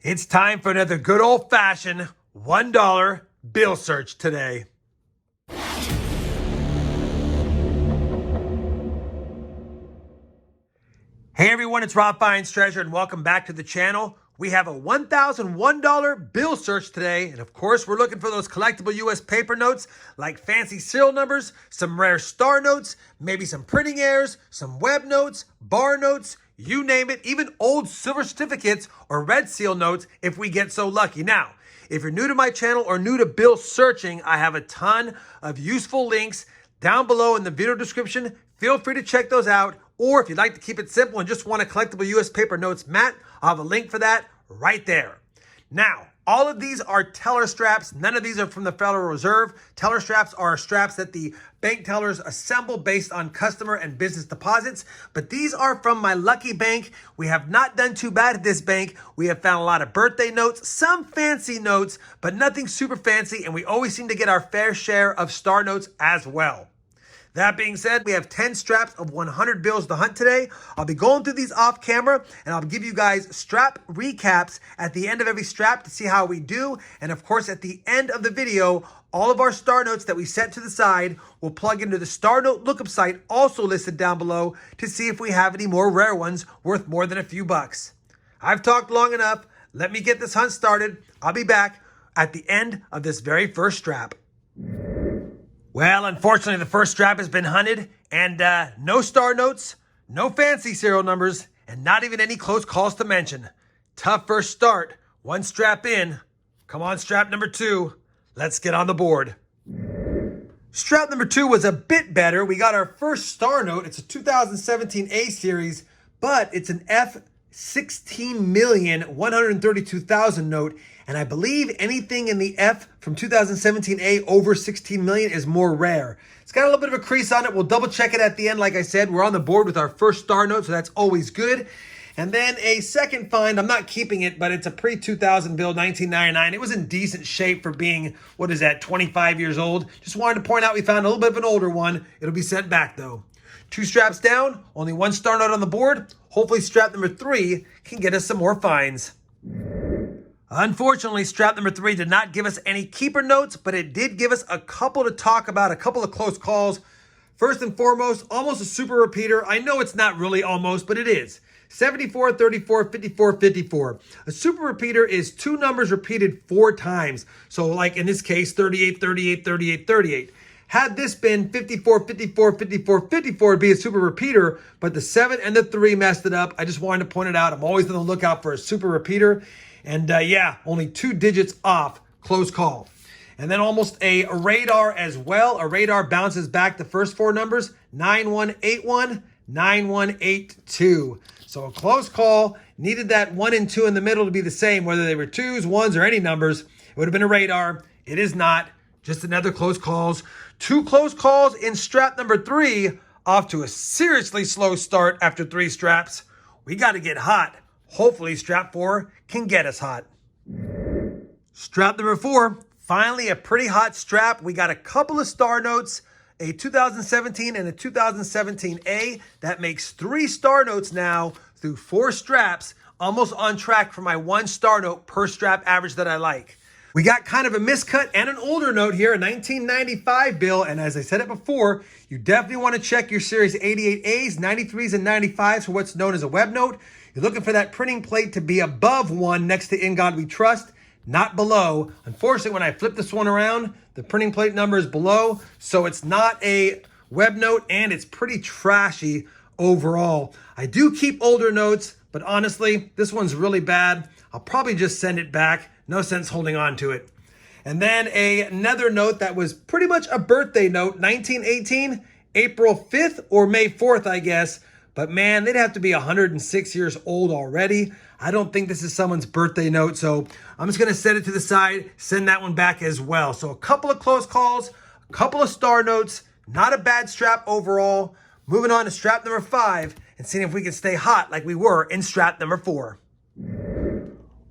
It's time for another good old-fashioned $1 bill search today. Hey everyone, it's Rob Fine's Treasure and welcome back to the channel. We have a $1,001 bill search today, and of course we're looking for those collectible US paper notes like fancy serial numbers, some rare star notes, maybe some printing errors, some web notes, bar notes, you name it, even old silver certificates or red seal notes if we get so lucky. Now, if you're new to my channel or new to bill searching, I have a ton of useful links down below in the video description. Feel free to check those out. Or if you'd like to keep it simple and just want a collectible US paper notes mat, I'll have a link for that right there. Now, all of these are teller straps. None of these are from the Federal Reserve. Teller straps are straps that the bank tellers assemble based on customer and business deposits. But these are from my lucky bank. We have not done too bad at this bank. We have found a lot of birthday notes, some fancy notes, but nothing super fancy. And we always seem to get our fair share of star notes as well. That being said, we have 10 straps of 100 bills to hunt today. I'll be going through these off camera and I'll give you guys strap recaps at the end of every strap to see how we do. And of course, at the end of the video, all of our star notes that we set to the side will plug into the star note lookup site also listed down below to see if we have any more rare ones worth more than a few bucks. I've talked long enough. Let me get this hunt started. I'll be back at the end of this very first strap. Well, unfortunately, the first strap has been hunted, and no star notes, no fancy serial numbers, and not even any close calls to mention. Tough first start. One strap in. Come on, strap number 2. Let's get on the board. Strap number 2 was a bit better. We got our first star note. It's a 2017 A series, but it's an F 16,132,000 note. And I believe anything in the F from 2017A over 16 million is more rare. It's got a little bit of a crease on it. We'll double check it at the end. Like I said, we're on the board with our first star note, so that's always good. And then a second find, I'm not keeping it, but it's a pre-2000 bill, 1999. It was in decent shape for being, 25 years old. Just wanted to point out we found a little bit of an older one. It'll be sent back though. 2 straps down, only 1 star note on the board. Hopefully strap number 3 can get us some more finds. Unfortunately, strap number 3 did not give us any keeper notes, but it did give us a couple to talk about, a couple of close calls. First and foremost, almost a super repeater. I know it's not really almost, but it is. 74, 34, 54, 54. A super repeater is 2 numbers repeated 4 times. So like in this case, 38, 38, 38, 38. Had this been 54, 54, 54, 54, it'd be a super repeater, but the 7 and the 3 messed it up. I just wanted to point it out. I'm always on the lookout for a super repeater. And yeah, only 2 digits off, close call. And then almost a radar as well. A radar bounces back the first 4 numbers, 9181, 9182. So a close call, needed that 1 and 2 in the middle to be the same, whether they were 2s, 1s, or any numbers. It would have been a radar. It is not, just another close calls. 2 close calls in strap number 3, off to a seriously slow start after 3 straps. We got to get hot. Hopefully strap 4 can get us hot. Strap number 4, finally a pretty hot strap. We got a couple of star notes, a 2017 and a 2017A. That makes 3 star notes now through 4 straps, almost on track for my 1 star note per strap average that I like. We got kind of a miscut and an older note here, a 1995 bill. And as I said it before, you definitely want to check your Series 88As, 93s, and 95s for what's known as a web note. You're looking for that printing plate to be above 1 next to In God We Trust, not below. Unfortunately, when I flip this one around, the printing plate number is below, so it's not a web note, and it's pretty trashy overall. I do keep older notes, but honestly, this one's really bad. I'll probably just send it back. No sense holding on to it. And then another note that was pretty much a birthday note, 1918, April 5th or May 4th, I guess. But man, they'd have to be 106 years old already. I don't think this is someone's birthday note, so I'm just going to set it to the side, send that one back as well. So a couple of close calls, a couple of star notes, not a bad strap overall. Moving on to strap number 5 and seeing if we can stay hot like we were in strap number 4.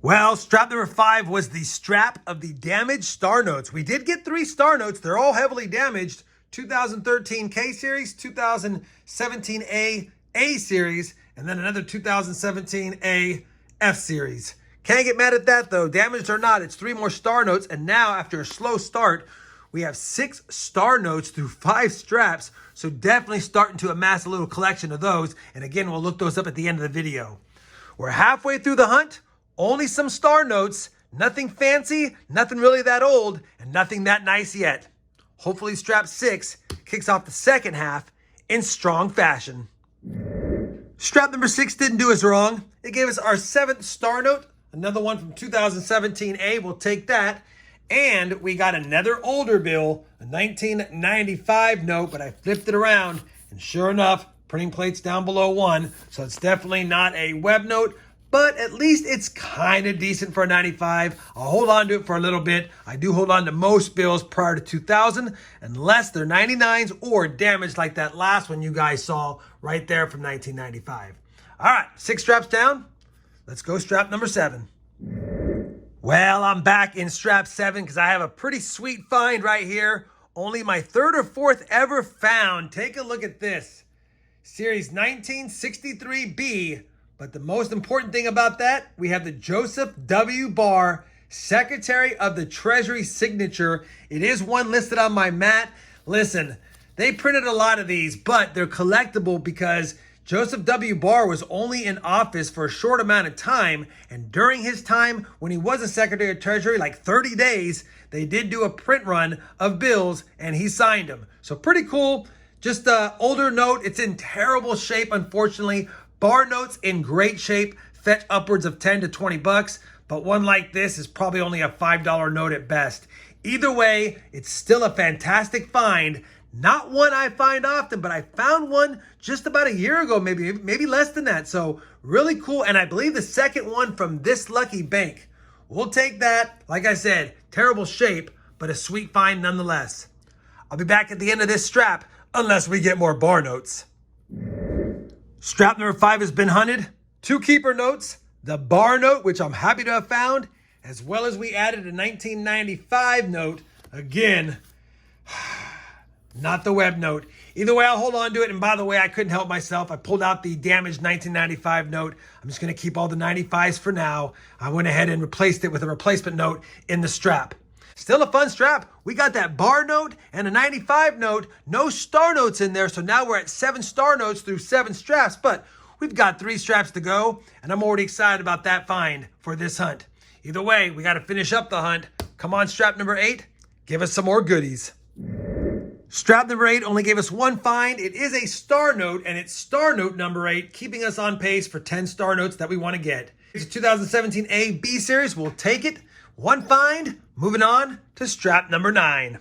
Well, strap number 5 was the strap of the damaged star notes. We did get 3 star notes. They're all heavily damaged. 2013 K series, 2017 A series, and then another 2017 A F series. Can't get mad at that though. Damaged or not, it's 3 more star notes. And now after a slow start, we have 6 star notes through 5 straps. So definitely starting to amass a little collection of those. And again, we'll look those up at the end of the video. We're halfway through the hunt. Only some star notes. Nothing fancy, nothing really that old, and nothing that nice yet. Hopefully strap 6 kicks off the second half in strong fashion. Strap number 6 didn't do us wrong. It gave us our 7th star note. Another one from 2017A, we'll take that. And we got another older bill, a 1995 note, but I flipped it around. And sure enough, printing plate's down below 1. So it's definitely not a web note, but at least it's kind of decent for a 95. I'll hold on to it for a little bit. I do hold on to most bills prior to 2000, unless they're 99s or damaged like that last one you guys saw right there from 1995. All right, 6 straps down. Let's go strap number 7. Well, I'm back in strap 7 because I have a pretty sweet find right here. Only my 3rd or 4th ever found. Take a look at this. Series 1963B. But the most important thing about that, we have the Joseph W. Barr, Secretary of the Treasury signature. It is one listed on my mat. Listen, they printed a lot of these, but they're collectible because Joseph W. Barr was only in office for a short amount of time, and during his time when he was a Secretary of Treasury, like 30 days, they did do a print run of bills, and he signed them. So pretty cool. Just an older note. It's in terrible shape, unfortunately. Barr notes in great shape, fetch upwards of 10 to 20 bucks, but one like this is probably only a $5 note at best. Either way, it's still a fantastic find. Not one I find often, but I found one just about a year ago, maybe less than that. So really cool. And I believe the second one from this lucky bank. We'll take that. Like I said, terrible shape, but a sweet find nonetheless. I'll be back at the end of this strap, unless we get more Barr notes. Strap number 5 has been hunted. 2 keeper notes, the Barr note, which I'm happy to have found, as well as we added a 1995 note. Again, not the web note. Either way, I'll hold on to it. And by the way, I couldn't help myself. I pulled out the damaged 1995 note. I'm just going to keep all the 95s for now. I went ahead and replaced it with a replacement note in the strap. Still a fun strap. We got that Barr note and a 95 note. No star notes in there. So now we're at 7 star notes through 7 straps. But we've got 3 straps to go. And I'm already excited about that find for this hunt. Either way, we got to finish up the hunt. Come on, strap number 8. Give us some more goodies. Strap number 8 only gave us 1 find. It is a star note, and it's star note number 8, keeping us on pace for 10 star notes that we want to get. It's a 2017 A B series. We'll take it. 1 find. Moving on to strap number 9.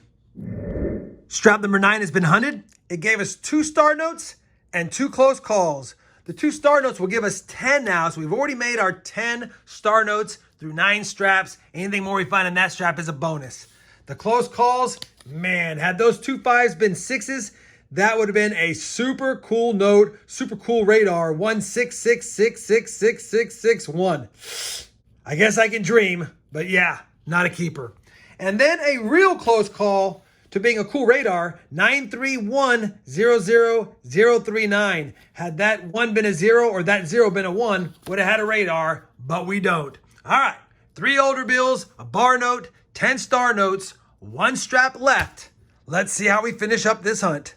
Strap number 9 has been hunted. It gave us 2 star notes and 2 close calls. The 2 star notes will give us 10 now, so we've already made our 10 star notes through 9 straps. Anything more we find in that strap is a bonus. The close calls, man, had those 2 5s been 6s, that would have been a super cool note, super cool radar, 166666661. I guess I can dream, but yeah, not a keeper. And then a real close call to being a cool radar, 931-00039. Had that 1 been a 0 or that 0 been a 1, would have had a radar, but we don't. All right, 3 older bills, a Barr note, 10 star notes, 1 strap left. Let's see how we finish up this hunt.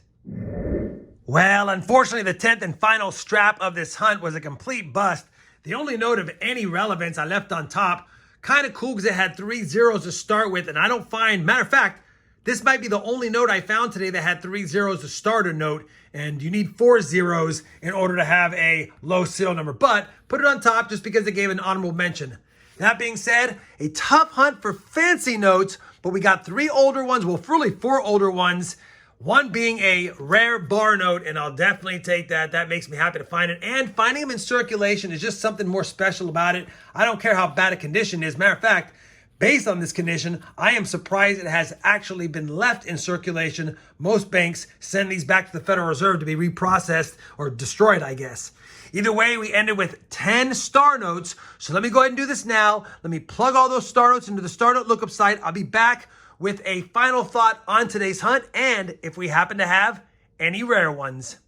Well, unfortunately, the 10th and final strap of this hunt was a complete bust. The only note of any relevance I left on top, kind of cool because it had 3 zeros to start with, and I don't find, matter of fact, this might be the only note I found today that had 3 zeros to start a note, and you need 4 zeros in order to have a low serial number. But put it on top just because they gave an honorable mention. That being said, a tough hunt for fancy notes, but we got 3 older ones, well, really 4 older ones, one being a rare Barr note, and I'll definitely take that. That makes me happy to find it. And finding them in circulation is just something more special about it. I don't care how bad a condition is. Matter of fact, based on this condition, I am surprised it has actually been left in circulation. Most banks send these back to the Federal Reserve to be reprocessed or destroyed, I guess. Either way, we ended with 10 star notes. So let me go ahead and do this now. Let me plug all those star notes into the star note lookup site. I'll be back with a final thought on today's hunt and if we happen to have any rare ones.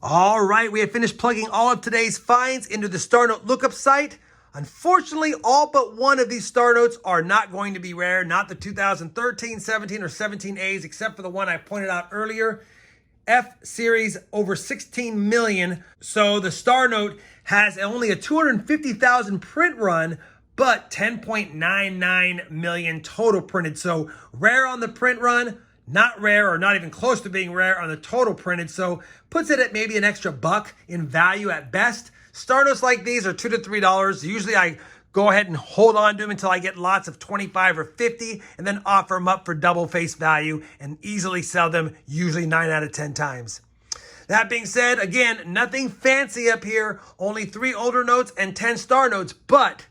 All right, we have finished plugging all of today's finds into the star note lookup site. Unfortunately, all but one of these star notes are not going to be rare, not the 2013, 17, or 17As, except for the one I pointed out earlier. F series over 16 million. So the star note has only a 250,000 print run, but 10.99 million total printed. So rare on the print run, not rare or not even close to being rare on the total printed. So puts it at maybe an extra buck in value at best. Star notes like these are $2 to $3. Usually I go ahead and hold on to them until I get lots of 25 or 50 and then offer them up for double face value and easily sell them, usually 9 out of 10 times. That being said, again, nothing fancy up here, only 3 older notes and 10 star notes, but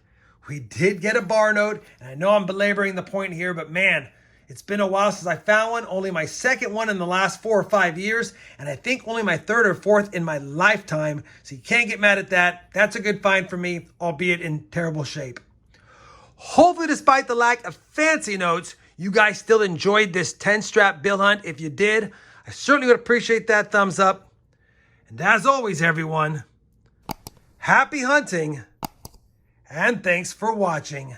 we did get a Barr Note, and I know I'm belaboring the point here, but man, it's been a while since I found one, only my second one in the last 4 or 5 years, and I think only my 3rd or 4th in my lifetime, so you can't get mad at that. That's a good find for me, albeit in terrible shape. Hopefully, despite the lack of fancy notes, you guys still enjoyed this 10-strap bill hunt. If you did, I certainly would appreciate that thumbs up. And as always, everyone, happy hunting, and thanks for watching.